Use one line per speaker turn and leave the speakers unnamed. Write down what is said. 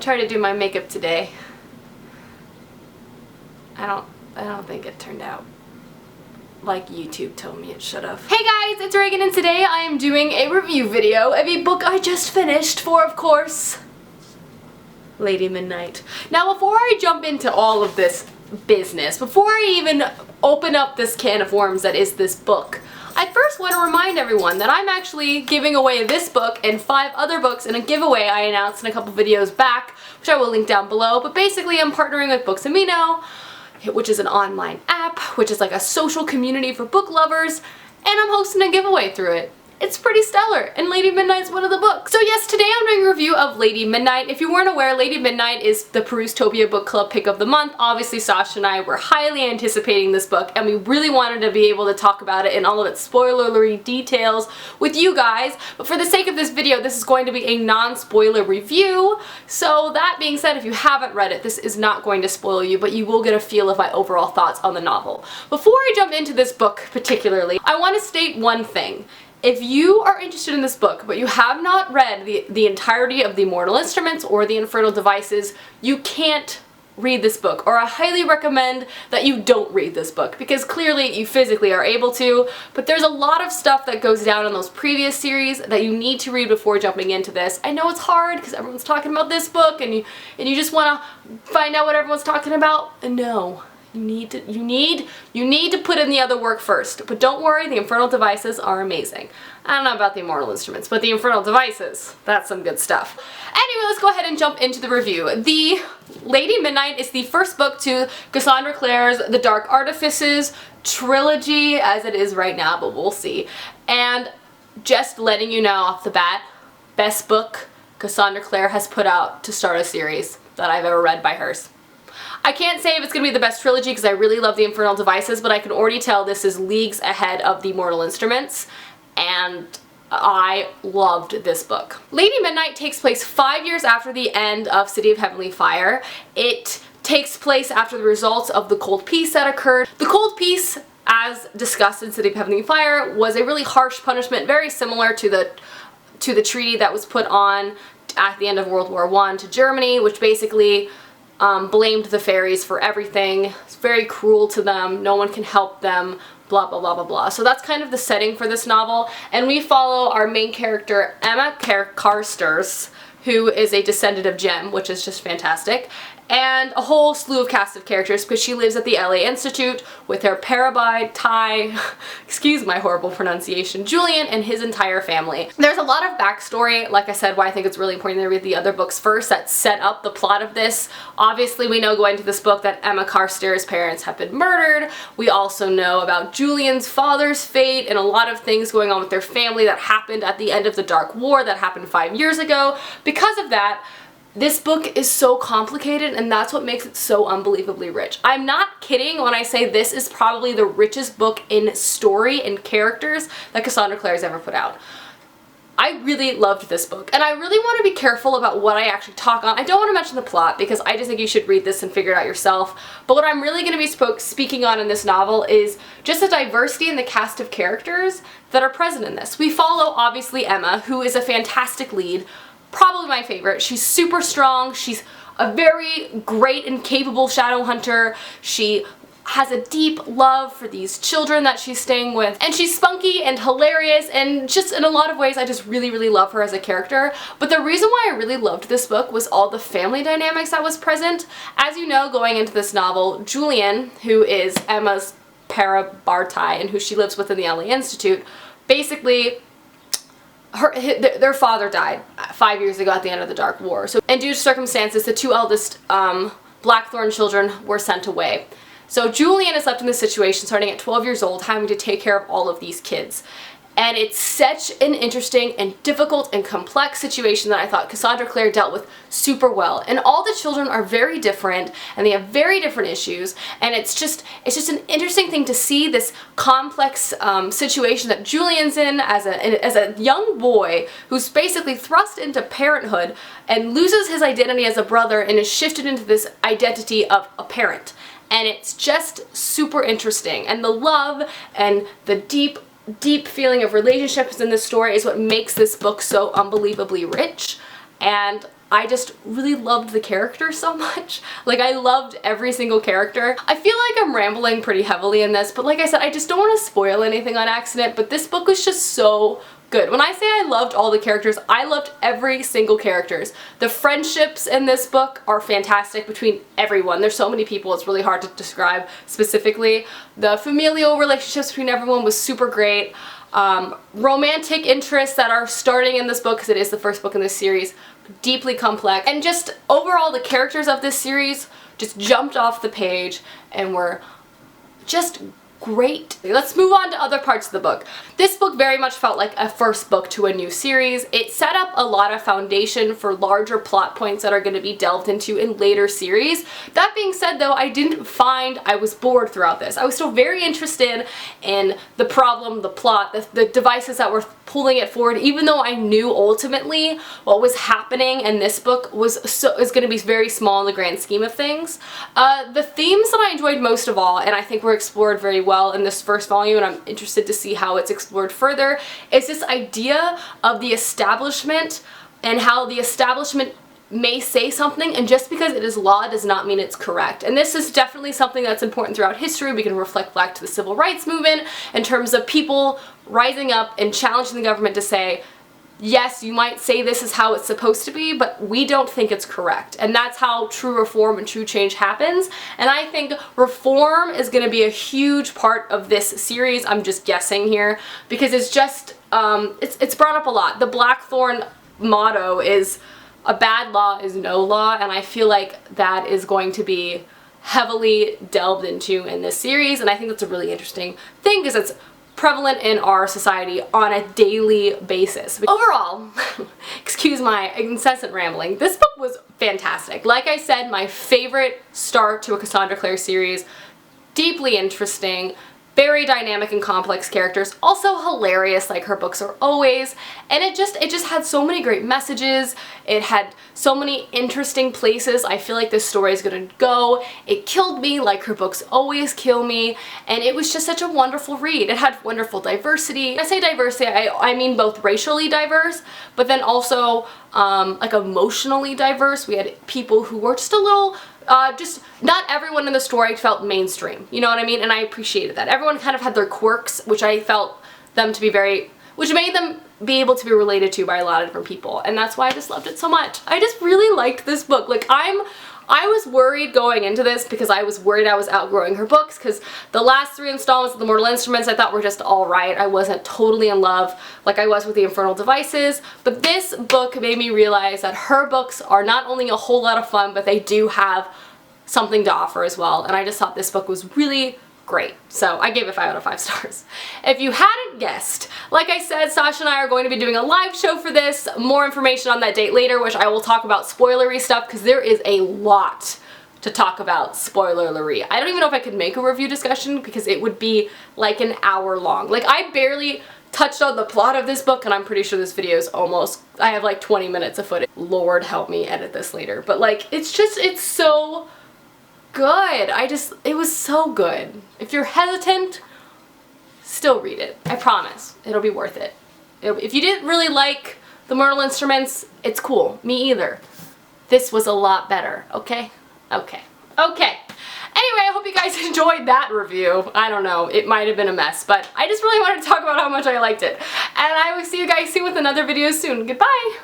tried to do my makeup today. I don't think it turned out like YouTube told me it should have. Hey guys, it's Reagan, and today I am doing a review video of a book I just finished for, of course, Lady Midnight. Now, before I jump into all of this business, before I even open up this can of worms that is this book, I first want to remind everyone that I'm actually giving away this book and 5 other books in a giveaway I announced in a couple videos back, which I will link down below. But basically, I'm partnering with Books Amino, which is an online app, which is like a social community for book lovers, and I'm hosting a giveaway through it. It's pretty stellar, and Lady Midnight's one of the books. So yes, today I'm doing a review of Lady Midnight. If you weren't aware, Lady Midnight is the Perustopia Book Club pick of the month. Obviously, Sasha and I were highly anticipating this book, and we really wanted to be able to talk about it in all of its spoilery details with you guys. But for the sake of this video, this is going to be a non-spoiler review. So that being said, if you haven't read it, this is not going to spoil you, but you will get a feel of my overall thoughts on the novel. Before I jump into this book particularly, I want to state one thing. If you are interested in this book, but you have not read the entirety of the Mortal Instruments or the Infernal Devices, you can't read this book, or I highly recommend that you don't read this book, because clearly you physically are able to, but there's a lot of stuff that goes down in those previous series that you need to read before jumping into this. I know it's hard because everyone's talking about this book and you just want to find out what everyone's talking about. No. You need to put in the other work first. But don't worry, the Infernal Devices are amazing. I don't know about the Immortal Instruments, but the Infernal Devices, that's some good stuff. Anyway, let's go ahead and jump into the review. The Lady Midnight is the first book to Cassandra Clare's The Dark Artifices trilogy, as it is right now, but we'll see. And just letting you know off the bat, best book Cassandra Clare has put out to start a series that I've ever read by hers. I can't say if it's going to be the best trilogy because I really love the Infernal Devices, but I can already tell this is leagues ahead of the Mortal Instruments, and I loved this book. Lady Midnight takes place 5 years after the end of City of Heavenly Fire. It takes place after the results of the Cold Peace that occurred. The Cold Peace, as discussed in City of Heavenly Fire, was a really harsh punishment, very similar to the treaty that was put on at the end of World War I to Germany, which basically blamed the fairies for everything. It's very cruel to them. No one can help them. Blah, blah, blah, blah, blah. So that's kind of the setting for this novel. And we follow our main character, Emma Carstairs, who is a descendant of Jem, which is just fantastic, and a whole slew of cast of characters because she lives at the LA Institute with her Parabide, Ty, excuse my horrible pronunciation, Julian, and his entire family. There's a lot of backstory, like I said, why I think it's really important to read the other books first that set up the plot of this. Obviously, we know going to this book that Emma Carstairs' parents have been murdered. We also know about Julian's father's fate and a lot of things going on with their family that happened at the end of the Dark War that happened 5 years ago. Because of that, this book is so complicated, and that's what makes it so unbelievably rich. I'm not kidding when I say this is probably the richest book in story and characters that Cassandra Clare has ever put out. I really loved this book, and I really want to be careful about what I actually talk on. I don't want to mention the plot because I just think you should read this and figure it out yourself, but what I'm really going to be speaking on in this novel is just the diversity in the cast of characters that are present in this. We follow, obviously, Emma, who is a fantastic lead, probably my favorite. She's super strong. She's a very great and capable shadow hunter. She has a deep love for these children that she's staying with, and she's spunky and hilarious, and just in a lot of ways I just really, really love her as a character. But the reason why I really loved this book was all the family dynamics that was present. As you know, going into this novel, Julian, who is Emma's Parabartai and who she lives with in the LA Institute, basically their father died 5 years ago at the end of the Dark War. So, and due to circumstances, the 2 eldest Blackthorn children were sent away. So Julian is left in this situation starting at 12 years old, having to take care of all of these kids. And it's such an interesting and difficult and complex situation that I thought Cassandra Clare dealt with super well. And all the children are very different, and they have very different issues, and it's just an interesting thing to see this complex situation that Julian's in as a young boy who's basically thrust into parenthood and loses his identity as a brother and is shifted into this identity of a parent. And it's just super interesting, and the love and the deep feeling of relationships in this story is what makes this book so unbelievably rich. And I just really loved the characters so much. Like, I loved every single character. I feel like I'm rambling pretty heavily in this, but like I said, I just don't want to spoil anything on accident, but this book was just so good. When I say I loved all the characters, I loved every single characters. The friendships in this book are fantastic between everyone. There's so many people, it's really hard to describe specifically. The familial relationships between everyone was super great. Romantic interests that are starting in this book, because it is the first book in this series, deeply complex. And just overall, the characters of this series just jumped off the page and were just great. Let's move on to other parts of the book. This book very much felt like a first book to a new series. It set up a lot of foundation for larger plot points that are going to be delved into in later series. That being said though, I didn't find I was bored throughout this. I was still very interested in the problem, the plot, the devices that were pulling it forward, even though I knew ultimately what was happening in this book is going to be very small in the grand scheme of things. The themes that I enjoyed most of all, and I think were explored very well in this first volume, and I'm interested to see how it's explored further, is this idea of the establishment and how the establishment may say something, and just because it is law does not mean it's correct. And this is definitely something that's important throughout history. We can reflect back to the civil rights movement in terms of people rising up and challenging the government to say, yes, you might say this is how it's supposed to be, but we don't think it's correct. And that's how true reform and true change happens. And I think reform is going to be a huge part of this series. I'm just guessing here, because it's just, it's brought up a lot. The Blackthorn motto is, a bad law is no law, and I feel like that is going to be heavily delved into in this series, and I think that's a really interesting thing because it's prevalent in our society on a daily basis. Overall, excuse my incessant rambling, this book was fantastic. Like I said, my favorite start to a Cassandra Clare series. Deeply interesting, very dynamic and complex characters, also hilarious like her books are always, and it just had so many great messages. It had so many interesting places I feel like this story is gonna go. It killed me like her books always kill me, and it was just such a wonderful read. It had wonderful diversity. When I say diversity, I mean both racially diverse, but then also like emotionally diverse. We had people who were just a little just not everyone in the story felt mainstream, you know what I mean? And I appreciated that. Everyone kind of had their quirks, which I felt them to be which made them be able to be related to by a lot of different people. And that's why I just loved it so much. I just really liked this book. Like I was worried going into this because I was worried I was outgrowing her books, because the last 3 installments of The Mortal Instruments I thought were just alright. I wasn't totally in love like I was with The Infernal Devices, but this book made me realize that her books are not only a whole lot of fun, but they do have something to offer as well, and I just thought this book was really great. So I gave it 5 out of 5 stars. If you hadn't guessed, like I said, Sasha and I are going to be doing a live show for this. More information on that date later, which I will talk about spoilery stuff, because there is a lot to talk about spoilery. I don't even know if I could make a review discussion, because it would be like an hour long. Like, I barely touched on the plot of this book, and I'm pretty sure this video is almost, I have like 20 minutes of footage. Lord help me edit this later. But like, it's so good. It was so good. If you're hesitant, still read it. I promise. It'll be worth it. If you didn't really like The Mortal Instruments, it's cool. Me either. This was a lot better, okay? Okay. Okay. Anyway, I hope you guys enjoyed that review. I don't know, it might have been a mess, but I just really wanted to talk about how much I liked it. And I will see you guys soon with another video soon. Goodbye!